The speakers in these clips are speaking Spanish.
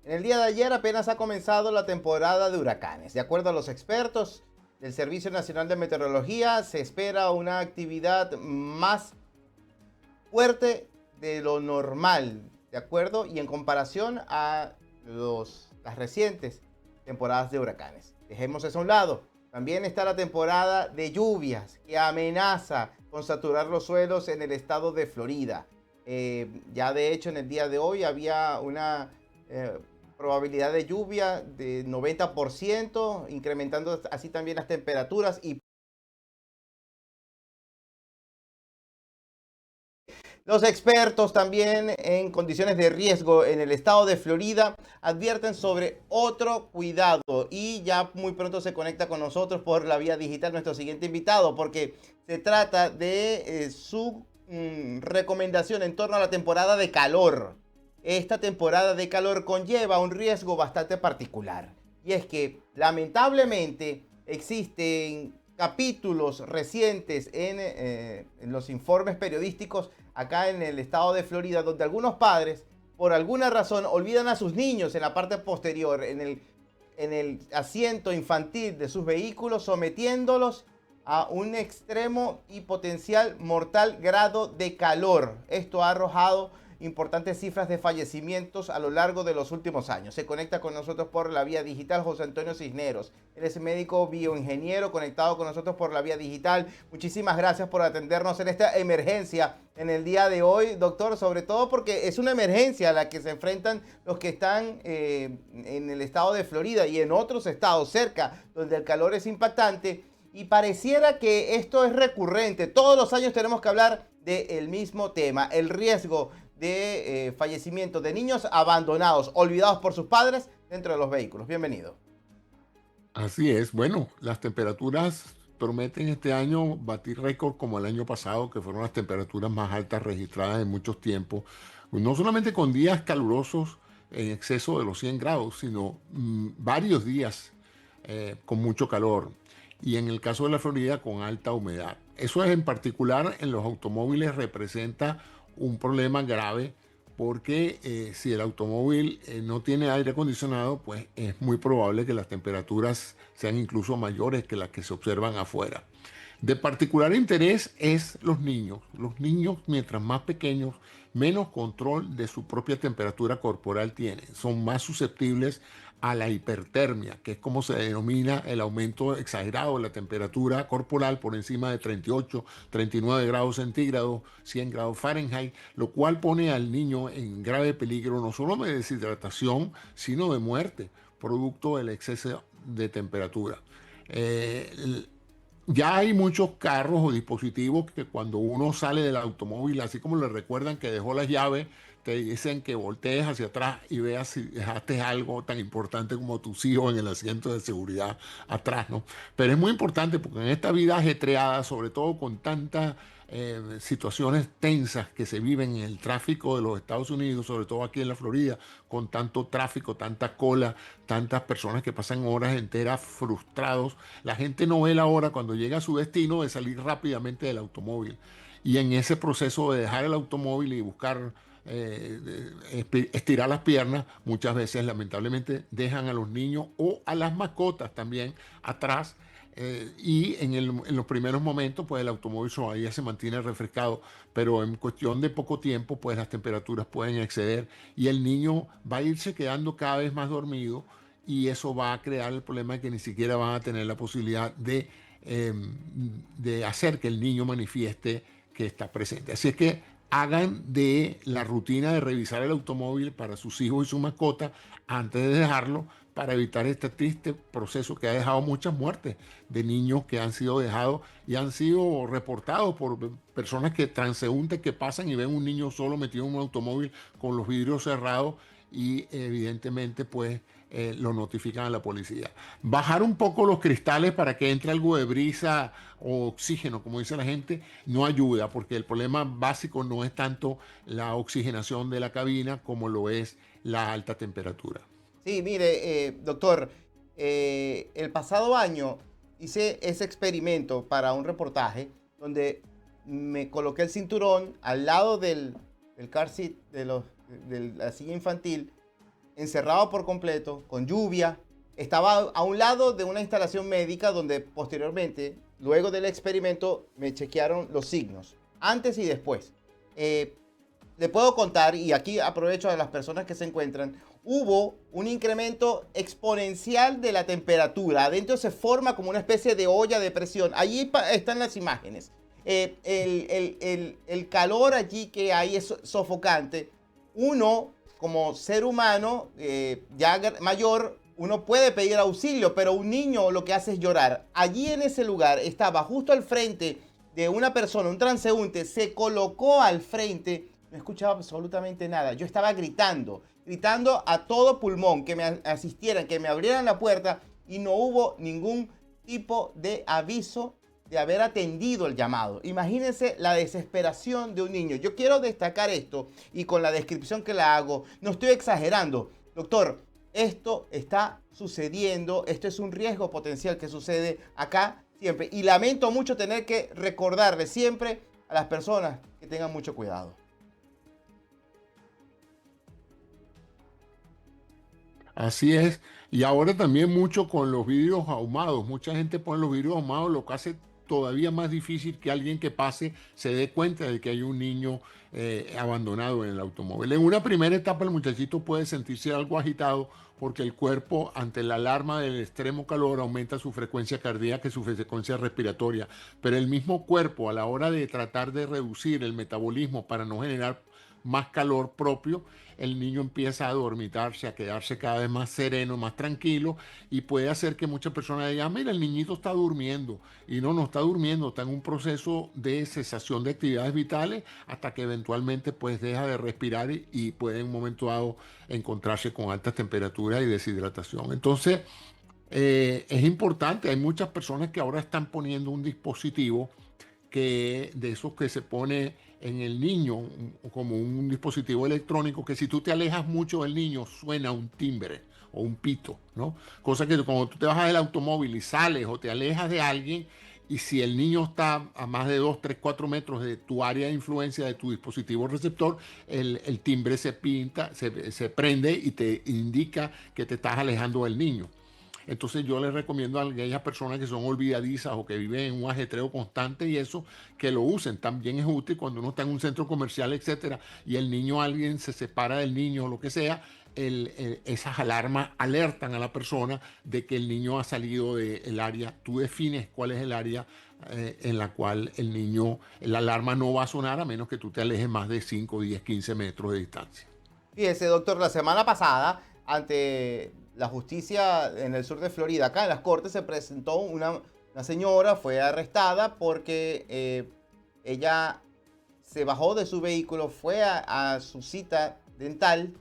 En el día de ayer apenas ha comenzado la temporada de huracanes. De acuerdo a los expertos del Servicio Nacional de Meteorología, se espera una actividad más fuerte de lo normal, ¿de acuerdo? Y en comparación a las recientes temporadas de huracanes. Dejemos eso a un lado. También está la temporada de lluvias que amenaza con saturar los suelos en el estado de Florida. Ya de hecho en el día de hoy había una probabilidad de lluvia de 90%, incrementando así también las temperaturas y los expertos también en condiciones de riesgo en el estado de Florida advierten sobre otro cuidado y ya muy pronto se conecta con nosotros por la vía digital nuestro siguiente invitado porque se trata de su recomendación en torno a la temporada de calor. Esta temporada de calor conlleva un riesgo bastante particular y es que lamentablemente existen capítulos recientes en los informes periodísticos acá en el estado de Florida, donde algunos padres, por alguna razón, olvidan a sus niños en la parte posterior, en el asiento infantil de sus vehículos, sometiéndolos a un extremo y potencial mortal grado de calor. Esto ha arrojado importantes cifras de fallecimientos a lo largo de los últimos años. Se conecta con nosotros por la vía digital José Antonio Cisneros. Él es médico bioingeniero conectado con nosotros por la vía digital. Muchísimas gracias por atendernos en esta emergencia en el día de hoy, doctor, sobre todo porque es una emergencia a la que se enfrentan los que están en el estado de Florida y en otros estados cerca, donde el calor es impactante. Y pareciera que esto es recurrente. Todos los años tenemos que hablar del mismo tema, el riesgo de fallecimiento de niños abandonados, olvidados por sus padres dentro de los vehículos. Bienvenido. Así es. Bueno, las temperaturas prometen este año batir récord como el año pasado, que fueron las temperaturas más altas registradas en muchos tiempos. No solamente con días calurosos en exceso de los 100 grados, sino varios días con mucho calor. Y en el caso de la Florida, con alta humedad. Eso es en particular en los automóviles representa un problema grave porque si el automóvil no tiene aire acondicionado, pues es muy probable que las temperaturas sean incluso mayores que las que se observan afuera. De particular interés es los niños. Los niños, mientras más pequeños, menos control de su propia temperatura corporal tienen. Son más susceptibles a la hipertermia, que es como se denomina el aumento exagerado de la temperatura corporal por encima de 38, 39 grados centígrados, 100 grados Fahrenheit, lo cual pone al niño en grave peligro no solo de deshidratación, sino de muerte, producto del exceso de temperatura. Ya hay muchos carros o dispositivos que cuando uno sale del automóvil, así como le recuerdan que dejó las llaves, te dicen que voltees hacia atrás y veas si dejaste algo tan importante como tus hijos en el asiento de seguridad atrás, ¿no? Pero es muy importante porque en esta vida ajetreada, sobre todo con tantas situaciones tensas que se viven en el tráfico de los Estados Unidos, sobre todo aquí en la Florida, con tanto tráfico, tanta cola, tantas personas que pasan horas enteras frustrados, la gente no ve la hora cuando llega a su destino de salir rápidamente del automóvil. Y en ese proceso de dejar el automóvil y buscar estirar las piernas, muchas veces lamentablemente dejan a los niños o a las mascotas también atrás. Y en los primeros momentos, pues el automóvil todavía se mantiene refrescado, pero en cuestión de poco tiempo, pues las temperaturas pueden exceder y el niño va a irse quedando cada vez más dormido y eso va a crear el problema de que ni siquiera van a tener la posibilidad de hacer que el niño manifieste que está presente. Así es que hagan de la rutina de revisar el automóvil para sus hijos y su mascota antes de dejarlo para evitar este triste proceso que ha dejado muchas muertes de niños que han sido dejados y han sido reportados por personas que transeúntes que pasan y ven un niño solo metido en un automóvil con los vidrios cerrados y evidentemente pues lo notifican a la policía. Bajar un poco los cristales para que entre algo de brisa o oxígeno, como dice la gente, no ayuda porque el problema básico no es tanto la oxigenación de la cabina como lo es la alta temperatura. Sí, mire, doctor, el pasado año hice ese experimento para un reportaje donde me coloqué el cinturón al lado del car seat, de la silla infantil, encerrado por completo, con lluvia. Estaba a un lado de una instalación médica donde posteriormente, luego del experimento, me chequearon los signos, antes y después. Le puedo contar, y aquí aprovecho a las personas que se encuentran, hubo un incremento exponencial de la temperatura. Adentro se forma como una especie de olla de presión. Allí están las imágenes. El calor allí que hay es sofocante. Uno, como ser humano ya mayor, uno puede pedir auxilio, pero un niño lo que hace es llorar. Allí en ese lugar estaba justo al frente de una persona, un transeúnte, se colocó al frente, no escuchaba absolutamente nada. Yo estaba gritando a todo pulmón que me asistieran, que me abrieran la puerta, y no hubo ningún tipo de aviso de haber atendido el llamado. Imagínense la desesperación de un niño. Yo quiero destacar esto, y con la descripción que la hago, no estoy exagerando. Doctor, esto está sucediendo, esto es un riesgo potencial que sucede acá siempre. Y lamento mucho tener que recordarle siempre a las personas que tengan mucho cuidado. Así es. Y ahora también mucho con los vidrios ahumados. Mucha gente pone los vidrios ahumados, lo que hace todavía más difícil que alguien que pase se dé cuenta de que hay un niño abandonado en el automóvil. En una primera etapa el muchachito puede sentirse algo agitado porque el cuerpo ante la alarma del extremo calor aumenta su frecuencia cardíaca y su frecuencia respiratoria. Pero el mismo cuerpo, a la hora de tratar de reducir el metabolismo para no generar más calor propio, el niño empieza a dormitarse, a quedarse cada vez más sereno, más tranquilo, y puede hacer que muchas personas digan, mira, el niñito está durmiendo. Y no está durmiendo, está en un proceso de cesación de actividades vitales hasta que eventualmente pues deja de respirar y puede en un momento dado encontrarse con altas temperaturas y deshidratación. Entonces, es importante, hay muchas personas que ahora están poniendo un dispositivo que de esos que se pone en el niño como un dispositivo electrónico que si tú te alejas mucho del niño suena un timbre o un pito, ¿no? Cosa que cuando tú te bajas del automóvil y sales o te alejas de alguien y si el niño está a más de 2, 3, 4 metros de tu área de influencia de tu dispositivo receptor, el timbre se pinta, se prende y te indica que te estás alejando del niño. Entonces yo les recomiendo a aquellas personas que son olvidadizas o que viven en un ajetreo constante y eso, que lo usen. También es útil cuando uno está en un centro comercial, etcétera, y el niño, alguien se separa del niño o lo que sea, esas alarmas alertan a la persona de que el niño ha salido del área. Tú defines cuál es el área en la cual el niño, la alarma no va a sonar a menos que tú te alejes más de 5, 10, 15 metros de distancia. Fíjese, doctor, la semana pasada, ante la justicia en el sur de Florida, acá en las cortes, se presentó una señora, fue arrestada porque ella se bajó de su vehículo, fue a su cita dental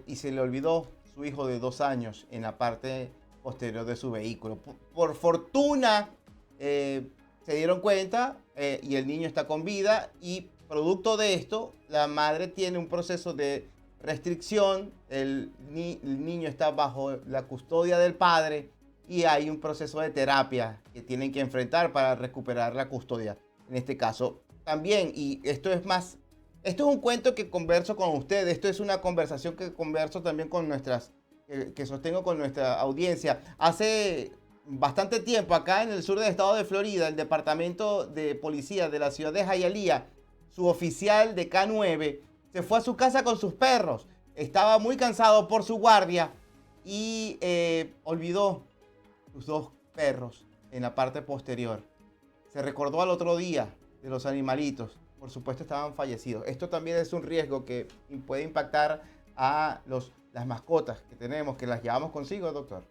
y se le olvidó su hijo de 2 años en la parte posterior de su vehículo. Por fortuna se dieron cuenta y el niño está con vida, y producto de esto la madre tiene un proceso de restricción, el niño está bajo la custodia del padre y hay un proceso de terapia que tienen que enfrentar para recuperar la custodia. En este caso también, y esto es un cuento que converso con ustedes, esto es una conversación que converso también con que sostengo con nuestra audiencia. Hace bastante tiempo acá en el sur del estado de Florida, el departamento de policía de la ciudad de Hialeah, su oficial de K9, se fue a su casa con sus perros. Estaba muy cansado por su guardia y olvidó sus 2 perros en la parte posterior. Se recordó al otro día de los animalitos. Por supuesto estaban fallecidos. Esto también es un riesgo que puede impactar a las mascotas que tenemos, que las llevamos consigo, doctor.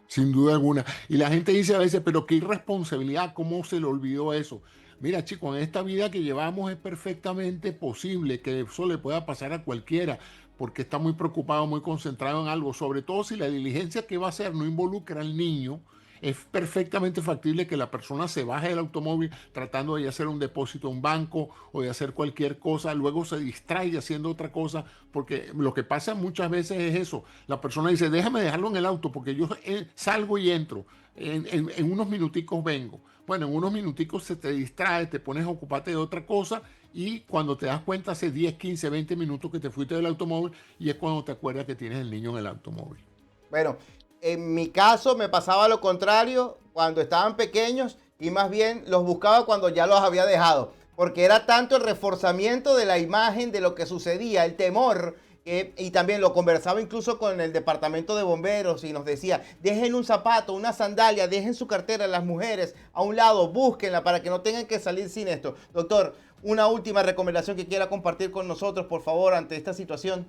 Sin duda alguna. Y la gente dice a veces, pero qué irresponsabilidad, ¿cómo se le olvidó eso? Mira, chicos, en esta vida que llevamos es perfectamente posible que eso le pueda pasar a cualquiera, porque está muy preocupado, muy concentrado en algo, sobre todo si la diligencia que va a hacer no involucra al niño. es perfectamente factible que la persona se baje del automóvil tratando de hacer un depósito a un banco o de hacer cualquier cosa, luego se distrae haciendo otra cosa, porque lo que pasa muchas veces es eso. La persona dice, déjame dejarlo en el auto porque yo salgo y entro. En unos minuticos vengo. Bueno, en unos minuticos se te distrae, te pones a ocuparte de otra cosa y cuando te das cuenta hace 10, 15, 20 minutos que te fuiste del automóvil y es cuando te acuerdas que tienes el niño en el automóvil. Bueno, en mi caso me pasaba lo contrario cuando estaban pequeños y más bien los buscaba cuando ya los había dejado, porque era tanto el reforzamiento de la imagen de lo que sucedía, el temor, y también lo conversaba incluso con el departamento de bomberos y nos decía, dejen un zapato, una sandalia, dejen su cartera, las mujeres a un lado, búsquenla para que no tengan que salir sin esto. Doctor, una última recomendación que quiera compartir con nosotros, por favor, ante esta situación.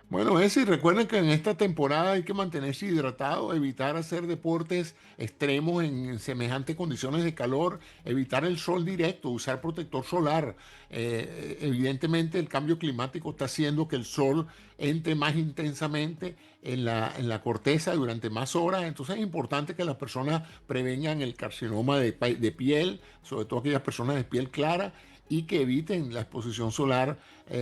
Bueno, eso, y recuerden que en esta temporada hay que mantenerse hidratado, evitar hacer deportes extremos en semejantes condiciones de calor, evitar el sol directo, usar protector solar. Evidentemente el cambio climático está haciendo que el sol entre más intensamente en la corteza durante más horas, entonces es importante que las personas prevengan el carcinoma de piel, sobre todo aquellas personas de piel clara, y que eviten la exposición solar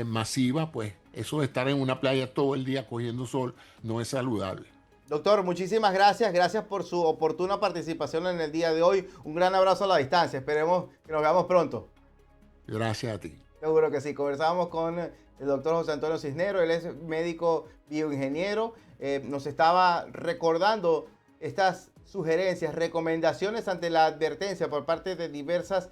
masiva, pues eso de estar en una playa todo el día cogiendo sol no es saludable. Doctor, muchísimas gracias. Gracias por su oportuna participación en el día de hoy. Un gran abrazo a la distancia. Esperemos que nos veamos pronto. Gracias a ti. Seguro que sí. Conversábamos con el doctor José Antonio Cisneros. Él es médico bioingeniero. Nos estaba recordando estas sugerencias, recomendaciones ante la advertencia por parte de diversas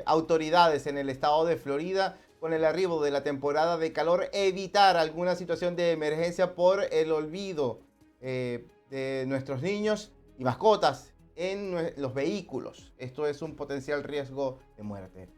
autoridades en el estado de Florida con el arribo de la temporada de calor, evitar alguna situación de emergencia por el olvido de nuestros niños y mascotas en los vehículos. Esto es un potencial riesgo de muerte.